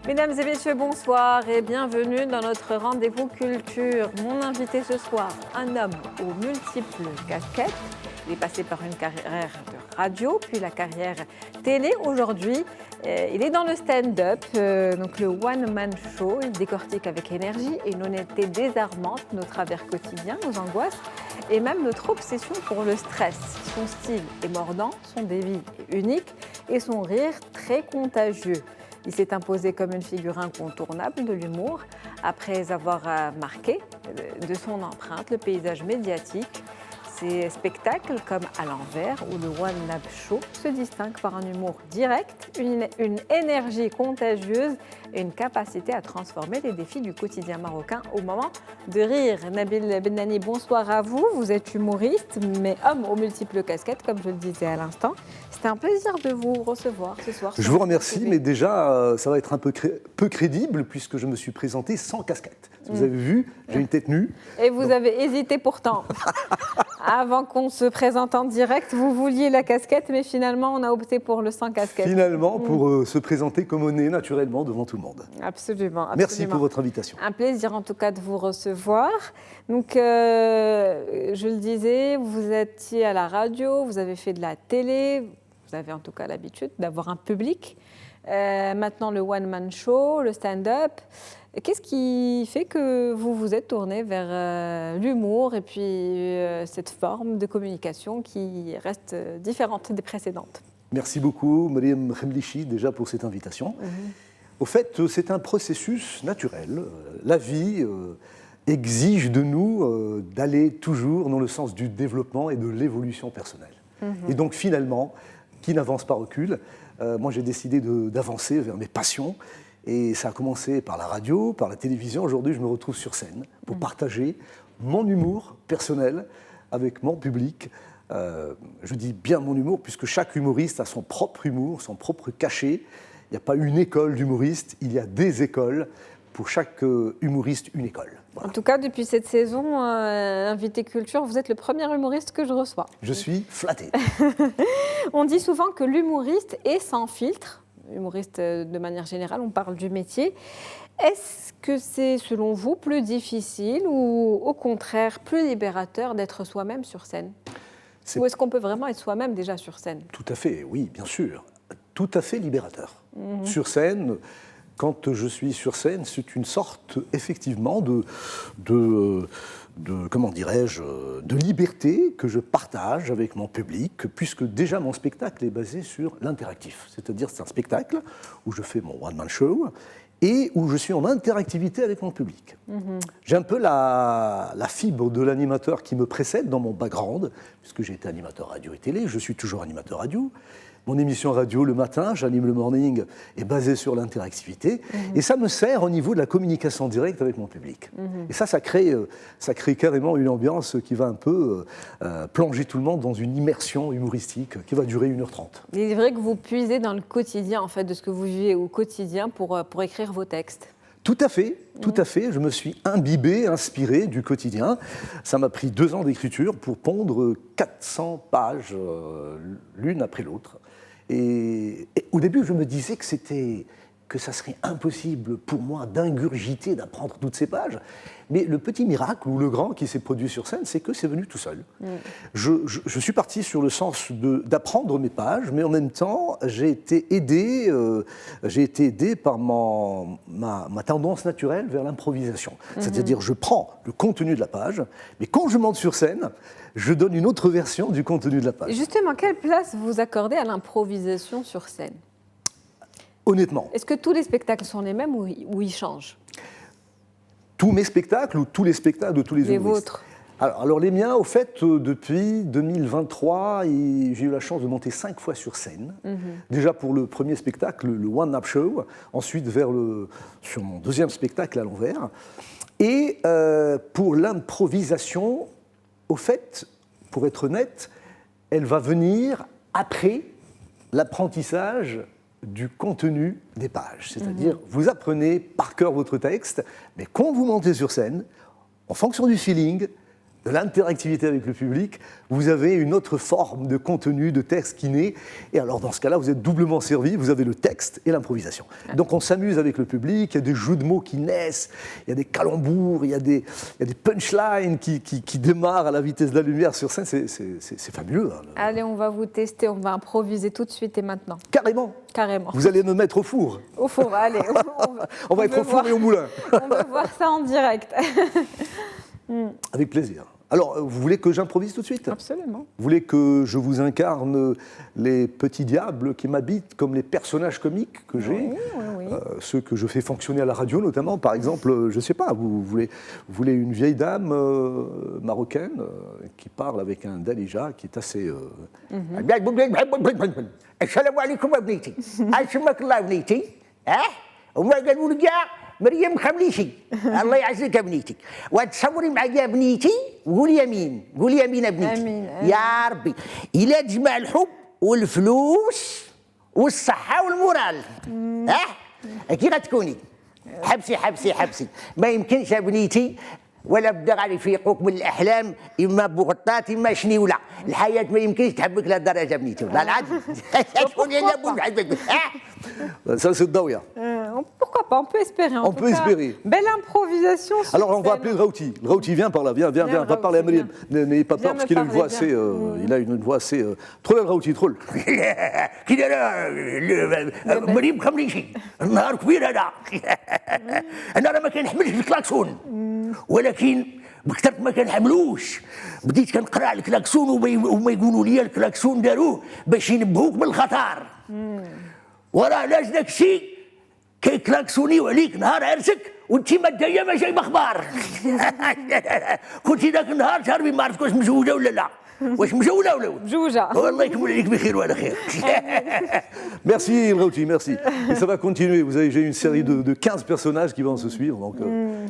Mesdames et messieurs, bonsoir et bienvenue dans notre rendez-vous culture. Mon invité ce soir, un homme aux multiples casquettes. Il est passé par une carrière de radio, puis la carrière télé. Aujourd'hui, il est dans le stand-up, donc le one-man show. Il décortique avec énergie et une honnêteté désarmante nos travers quotidiens, nos angoisses et même notre obsession pour le stress. Son style est mordant, son débit est unique et son rire très contagieux. Il s'est imposé comme une figure incontournable de l'humour après avoir marqué de son empreinte le paysage médiatique. Ses spectacles comme À l'envers ou le One Man Show se distinguent par un humour direct, une énergie contagieuse et une capacité à transformer les défis du quotidien marocain au moment de rire. Nabil Benani, bonsoir à vous. Vous êtes humoriste, mais homme aux multiples casquettes, comme je le disais à l'instant. C'était un plaisir de vous recevoir ce soir. Je vous remercie, mais déjà, ça va être un peu crédible puisque je me suis présenté sans casquette. Vous avez vu, j'ai une tête nue. Et vous avez hésité pourtant. Avant qu'on se présente en direct, vous vouliez la casquette, mais finalement, on a opté pour le sans casquette. Finalement, pour se présenter comme on est naturellement devant tout le monde. Absolument. Merci pour votre invitation. Un plaisir en tout cas de vous recevoir. Donc, je le disais, vous étiez à la radio, vous avez fait de la télé, vous avez en tout cas l'habitude d'avoir un public. Maintenant, le one-man show, le stand-up. Qu'est-ce qui fait que vous vous êtes tourné vers l'humour et puis cette forme de communication qui reste différente des précédentes? Merci beaucoup, Mariam Khemlichi, déjà pour cette invitation. Au fait, c'est un processus naturel. La vie exige de nous d'aller toujours dans le sens du développement et de l'évolution personnelle. Et donc finalement, qui n'avance pas recule. Moi, j'ai décidé d'avancer vers mes passions. Et ça a commencé par la radio, par la télévision. Aujourd'hui, je me retrouve sur scène pour partager mon humour personnel avec mon public. Je dis bien mon humour, puisque chaque humoriste a son propre humour, son propre cachet. Il n'y a pas une école d'humoristes, il y a des écoles. Pour chaque humoriste, une école. Voilà. En tout cas, depuis cette saison, Invité Culture, vous êtes le premier humoriste que je reçois. Je suis flatté. On dit souvent que l'humoriste est sans filtre. Humoriste de manière générale, on parle du métier. Est-ce que c'est, selon vous, plus difficile ou au contraire plus libérateur d'être soi-même sur scène? Ou est-ce qu'on peut vraiment être soi-même déjà sur scène? Tout à fait, oui, bien sûr. Tout à fait libérateur. Sur scène, quand je suis sur scène, c'est une sorte, effectivement, comment dirais-je, de liberté que je partage avec mon public, puisque déjà mon spectacle est basé sur l'interactif. C'est-à-dire c'est un spectacle où je fais mon one-man show et où je suis en interactivité avec mon public. J'ai un peu la fibre de l'animateur qui me précède dans mon background, puisque j'ai été animateur radio et télé, je suis toujours animateur radio. Mon émission radio le matin, j'anime le morning, est basée sur l'interactivité. Et ça me sert au niveau de la communication directe avec mon public. Et ça crée carrément une ambiance qui va un peu plonger tout le monde dans une immersion humoristique qui va durer 1h30. Il est vrai que vous puisez dans le quotidien, en fait, de ce que vous vivez au quotidien pour écrire vos textes. Tout à fait, tout à fait. Je me suis imbibé, inspiré du quotidien. Ça m'a pris 2 ans d'écriture pour pondre 400 pages l'une après l'autre. Et au début, je me disais que ça serait impossible pour moi d'ingurgiter, d'apprendre toutes ces pages. Mais le petit miracle, ou le grand qui s'est produit sur scène, c'est que c'est venu tout seul. Je suis parti sur le sens d'apprendre mes pages, mais en même temps, j'ai été aidé par ma tendance naturelle vers l'improvisation. C'est-à-dire, je prends le contenu de la page, mais quand je monte sur scène, je donne une autre version du contenu de la page. Justement, quelle place vous accordez à l'improvisation sur scène? Honnêtement. Est-ce que tous les spectacles sont les mêmes ou ils changent? Tous mes spectacles ou tous les spectacles de tous les humoristes? Les vôtres? Alors les miens, au fait, depuis 2023, j'ai eu la chance de monter 5 fois sur scène. Déjà pour le premier spectacle, le One Man Show, ensuite sur mon deuxième spectacle à l'envers. Et pour l'improvisation, au fait, pour être honnête, elle va venir après l'apprentissage du contenu des pages. C'est-à-dire, vous apprenez par cœur votre texte, mais quand vous montez sur scène, en fonction du feeling, de l'interactivité avec le public, vous avez une autre forme de contenu, de texte qui naît. Et alors, dans ce cas-là, vous êtes doublement servi. Vous avez le texte et l'improvisation. Donc, on s'amuse avec le public. Il y a des jeux de mots qui naissent. Il y a des calembours. Il y a des punchlines qui démarrent à la vitesse de la lumière sur scène. C'est fabuleux. Hein. Allez, on va vous tester. On va improviser tout de suite et maintenant. Carrément. Carrément. Vous allez me mettre au four. Au four, allez. On va être au four et au moulin. On va voir ça en direct. Avec plaisir. Alors, vous voulez que j'improvise tout de suite ? Absolument. Vous voulez que je vous incarne les petits diables qui m'habitent, comme les personnages comiques que j'ai, oui. ceux que je fais fonctionner à la radio notamment, par exemple, je ne sais pas, vous voulez une vieille dame marocaine qui parle avec un dalija qui est assez... السلام عليكم ابنيتي عايشمك الله ابنيتي وما قالوا لي مريم خمليشي الله يعزك ابنيتي وتصوري معايا ابنيتي وقولي امين قولي امين ابنيتي آمين. يا ربي الى تجمع الحب والفلوس والصحه والمورال كي غتكوني حبسي ما يمكنش ابنيتي ولا بدا غادي يفيقوك من الاحلام اما بغطات اما شنيوله الحياه ما يمكنش تحبك لهالدرجه بنيتي والله العظيم شكون اللي ابو محبك Ça, c'est Daouya. Pourquoi pas, on peut espérer. En On tout peut cas, espérer. Belle improvisation. Sur Alors, on va scène. appeler le Raouti. Le Raouti, viens par là, viens, va Raouti, parler à Mariam. N'ayez pas Viens peur, me parce qu'il a une voix parler, assez... viens. il a une voix assez... Troll le Raouti, troll. كي دايره مريم خمريشي النهار كبير هذا انا راه ما كنحملش الكلاكسون ولكن بكثرت ما كنحملوش بديت كنقرا الكلاكسون وما يقولوا لي الكلاكسون داروه باش ينبهوك من الخطر وراه علاش داك الشيء كيكلاكسونيو عليك نهار عرسك وانت ما جايه ما جايبه اخبار كنتي ذاك النهار شهربي ما عرفت واش مزوجه ولا لا واش مزوله ولا Jouja. والله يكمل عليك بخير وعلى خير Merci, le Raouti, merci. Et ça va continuer. J'ai une série de 15 personnages qui vont se suivre. Donc,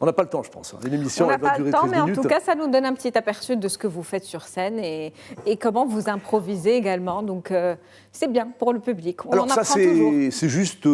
on n'a pas le temps, je pense. L'émission, On n'a elle va pas le durer temps, 13 mais en minutes. tout cas, ça nous donne un petit aperçu de ce que vous faites sur scène et comment vous improvisez également. Donc, c'est bien pour le public. On Alors en ça, apprend toujours. c'est juste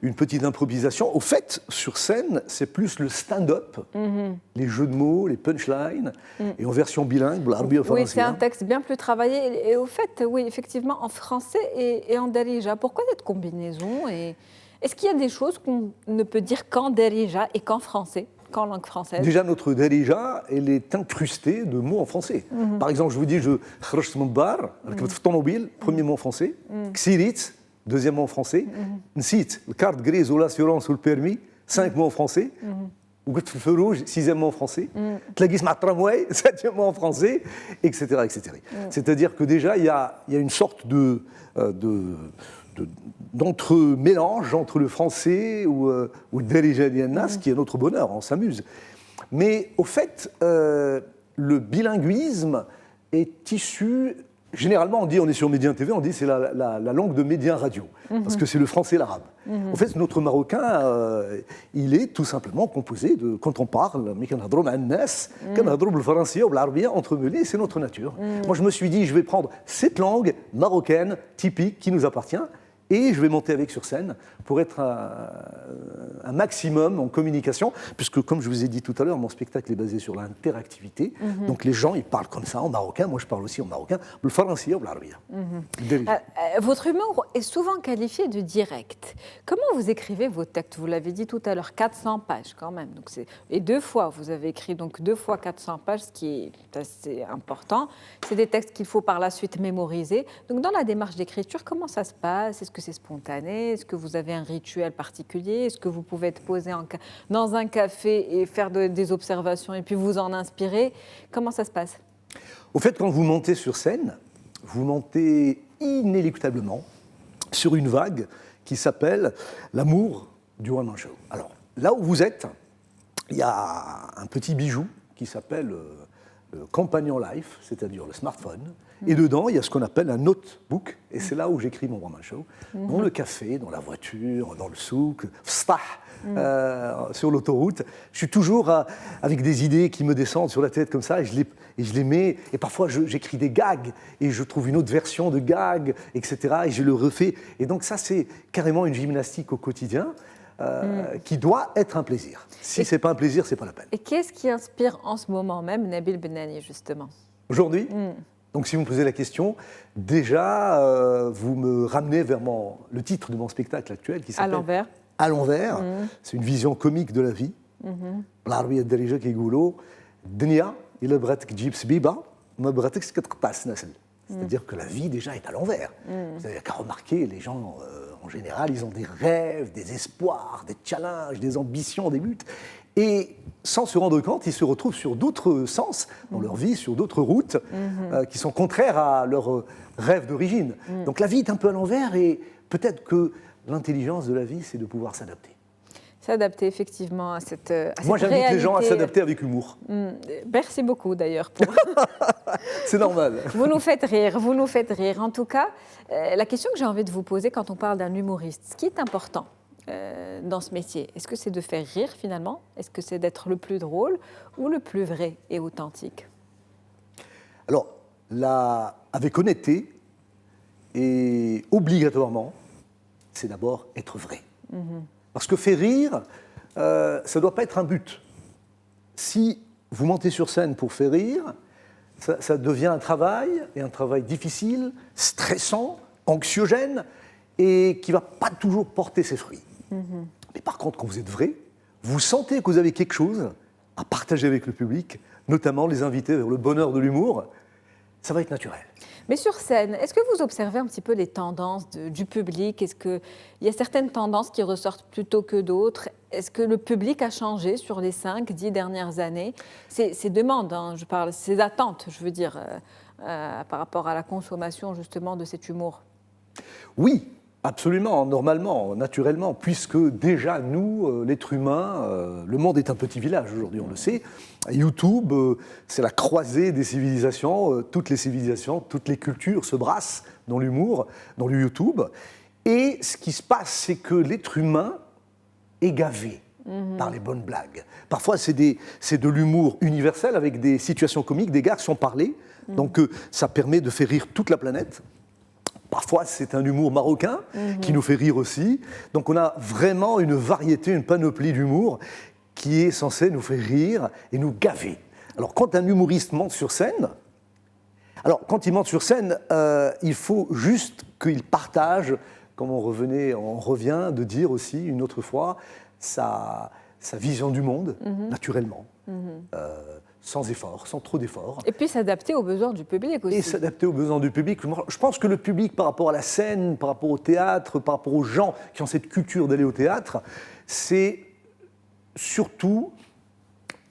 une petite improvisation. Au fait, sur scène, c'est plus le stand-up, les jeux de mots, les punchlines, et en version bilingue, l'arabie au Oui, c'est un français. texte bien plus travaillé. Et au fait, oui, effectivement, en français et en darija. Pourquoi cette combinaison et est-ce qu'il y a des choses qu'on ne peut dire qu'en darija et qu'en français, qu'en langue française? Déjà, notre darija, elle est incrustée de mots en français. Par exemple, je vous dis, je khrajt min dar, ركبت في الطوموبيل, premier mot en français. Ksirit, deuxième mot en français. Nsit, la carte grise ou l'assurance ou le permis, 5 mots en français. وقلت في الفروج, 6e mot en français. تلاقيت مع الترامواي, 7e mot en français, etc. etc. C'est-à-dire que déjà, il y a une sorte d'entre-mélange entre le français ou le darija dianas, qui est notre bonheur, on s'amuse. Mais au fait, le bilinguisme est issu... Généralement, on est sur Médien TV, on dit c'est la langue de Médien Radio, parce que c'est le français et l'arabe. En fait, notre marocain, il est tout simplement composé de, quand on parle, entremêlés, c'est notre nature. Moi, je me suis dit, je vais prendre cette langue marocaine typique qui nous appartient, et je vais monter avec sur scène pour être un maximum en communication, puisque comme je vous ai dit tout à l'heure, mon spectacle est basé sur l'interactivité. Donc les gens, ils parlent comme ça en marocain, moi je parle aussi en marocain, le français ou l'arabia. Votre humour est souvent qualifié de direct. Comment vous écrivez vos textes? Vous l'avez dit tout à l'heure, 400 pages quand même. Donc et 2 fois, vous avez écrit donc 2 fois 400 pages, ce qui est assez important. C'est des textes qu'il faut par la suite mémoriser. Donc dans la démarche d'écriture, comment ça se passe? Est-ce que c'est spontané? Est-ce que vous avez un rituel particulier? Est-ce que vous pouvez être posé dans un café et faire des observations et puis vous en inspirer? Comment ça se passe? Au fait, quand vous montez sur scène, vous montez inéluctablement sur une vague qui s'appelle l'amour du one-man show. Alors, là où vous êtes, il y a un petit bijou qui s'appelle le Companion Life, c'est-à-dire le smartphone. Et dedans, il y a ce qu'on appelle un notebook, et c'est là où j'écris mon one-man show. Dans le café, dans la voiture, dans le souk, sur l'autoroute. Je suis toujours avec des idées qui me descendent sur la tête comme ça, et je les mets. Et parfois, j'écris des gags, et je trouve une autre version de gag, etc. Et je le refais. Et donc ça, c'est carrément une gymnastique au quotidien. qui doit être un plaisir. Si ce n'est pas un plaisir, ce n'est pas la peine. Et qu'est-ce qui inspire en ce moment même Nabil Benani, justement? Aujourd'hui, donc si vous me posez la question, déjà, vous me ramenez vers le titre de mon spectacle actuel qui s'appelle À l'envers. C'est une vision comique de la vie. بالعربية الدارجة كيقولوا الدنيا إلا بغاتك تجيب سبيبة ما بغاتكش كتقطع السناسل. C'est-à-dire que la vie déjà est à l'envers. Vous avez qu'à remarquer, les gens en général, ils ont des rêves, des espoirs, des challenges, des ambitions, des buts. Et sans se rendre compte, ils se retrouvent sur d'autres sens dans leur vie, sur d'autres routes qui sont contraires à leurs rêves d'origine. Donc la vie est un peu à l'envers et peut-être que l'intelligence de la vie, c'est de pouvoir s'adapter. S'adapter effectivement à cette Moi, j'invite réalité. les gens à s'adapter avec humour. Merci beaucoup d'ailleurs. Pour... C'est normal. Vous nous faites rire, vous nous faites rire. En tout cas, la question que j'ai envie de vous poser quand on parle d'un humoriste, ce qui est important dans ce métier, est-ce que c'est de faire rire finalement? Est-ce que c'est d'être le plus drôle ou le plus vrai et authentique? Alors, avec honnêteté et obligatoirement, c'est d'abord être vrai. Parce que faire rire, ça ne doit pas être un but. Si vous montez sur scène pour faire rire, ça devient un travail difficile, stressant, anxiogène, et qui ne va pas toujours porter ses fruits. Mais par contre, quand vous êtes vrai, vous sentez que vous avez quelque chose à partager avec le public, notamment les inviter vers le bonheur de l'humour, ça va être naturel. Mais sur scène, est-ce que vous observez un petit peu les tendances du public? Est-ce qu'il y a certaines tendances qui ressortent plutôt que d'autres? Est-ce que le public a changé sur les 5-10 dernières années? Ces demandes, hein, je parle, ces attentes, je veux dire, par rapport à la consommation justement de cet humour. Oui, absolument, normalement, naturellement, puisque déjà, nous, l'être humain, le monde est un petit village aujourd'hui, on le sait. YouTube, c'est la croisée des civilisations, toutes les civilisations, toutes les cultures se brassent dans l'humour, dans le YouTube. Et ce qui se passe, c'est que l'être humain est gavé par les bonnes blagues. Parfois, c'est de l'humour universel avec des situations comiques, des gars qui sont parlés, donc ça permet de faire rire toute la planète. Parfois, c'est un humour marocain qui nous fait rire aussi. Donc, on a vraiment une variété, une panoplie d'humour qui est censé nous faire rire et nous gaver. Alors, quand un humoriste monte sur scène, il faut juste qu'il partage, comme on revient de dire aussi une autre fois, sa vision du monde, naturellement. Sans effort, sans trop d'efforts. Et puis s'adapter aux besoins du public aussi. Et s'adapter aux besoins du public. Je pense que le public, par rapport à la scène, par rapport au théâtre, par rapport aux gens qui ont cette culture d'aller au théâtre, c'est surtout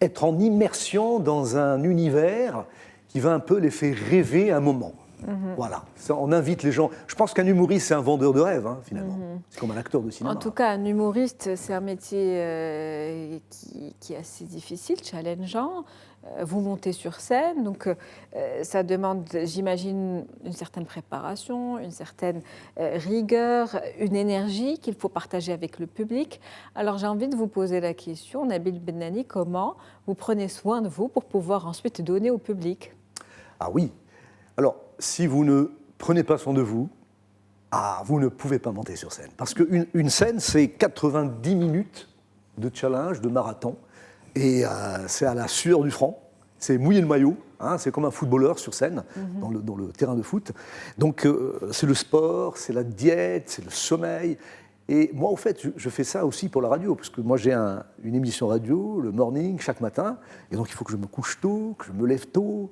être en immersion dans un univers qui va un peu les faire rêver un moment. Voilà, on invite les gens. Je pense qu'un humoriste, c'est un vendeur de rêves, hein, finalement. C'est comme un acteur de cinéma. En tout cas, un humoriste, c'est un métier qui est assez difficile, challengeant. Vous montez sur scène, donc ça demande, j'imagine, une certaine préparation, une certaine rigueur, une énergie qu'il faut partager avec le public. Alors j'ai envie de vous poser la question, Nabil Benani, comment vous prenez soin de vous pour pouvoir ensuite donner au public? Ah oui. Alors, si vous ne prenez pas soin de vous, vous ne pouvez pas monter sur scène. Parce qu'une scène, c'est 90 minutes de challenge, de marathon. Et c'est à la sueur du front. C'est mouiller le maillot. Hein, c'est comme un footballeur sur scène, dans le terrain de foot. Donc, c'est le sport, c'est la diète, c'est le sommeil. Et moi, au fait, je fais ça aussi pour la radio. Parce que moi, j'ai une émission radio, le morning, chaque matin. Et donc, il faut que je me couche tôt, que je me lève tôt.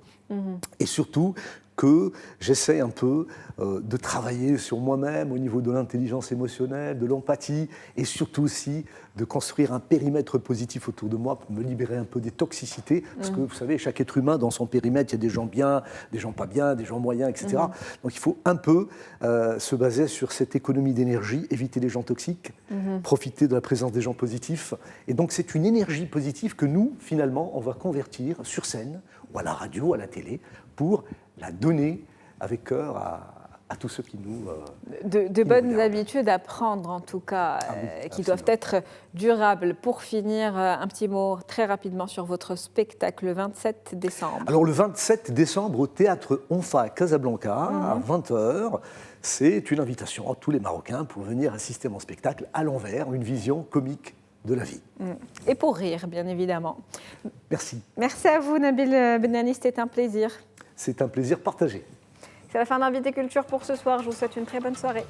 Et surtout que j'essaie un peu de travailler sur moi-même au niveau de l'intelligence émotionnelle, de l'empathie, et surtout aussi de construire un périmètre positif autour de moi pour me libérer un peu des toxicités. Parce que vous savez, chaque être humain, dans son périmètre, il y a des gens bien, des gens pas bien, des gens moyens, etc. Donc il faut un peu se baser sur cette économie d'énergie, éviter les gens toxiques, profiter de la présence des gens positifs. Et donc c'est une énergie positive que nous, finalement, on va convertir sur scène, ou à la radio, à la télé, pour la donner avec cœur à tous ceux qui nous... de bonnes habitudes à prendre, en tout cas, qui doivent être durables. Pour finir, un petit mot très rapidement sur votre spectacle le 27 décembre. Alors, le 27 décembre, au Théâtre Onfa à Casablanca, à 20h, c'est une invitation à tous les Marocains pour venir assister à mon spectacle à l'envers, une vision comique de la vie. Et pour rire, bien évidemment. Merci. Merci à vous, Nabil Benani, c'était un plaisir. C'est un plaisir partagé. C'est la fin d'Invité Culture pour ce soir. Je vous souhaite une très bonne soirée.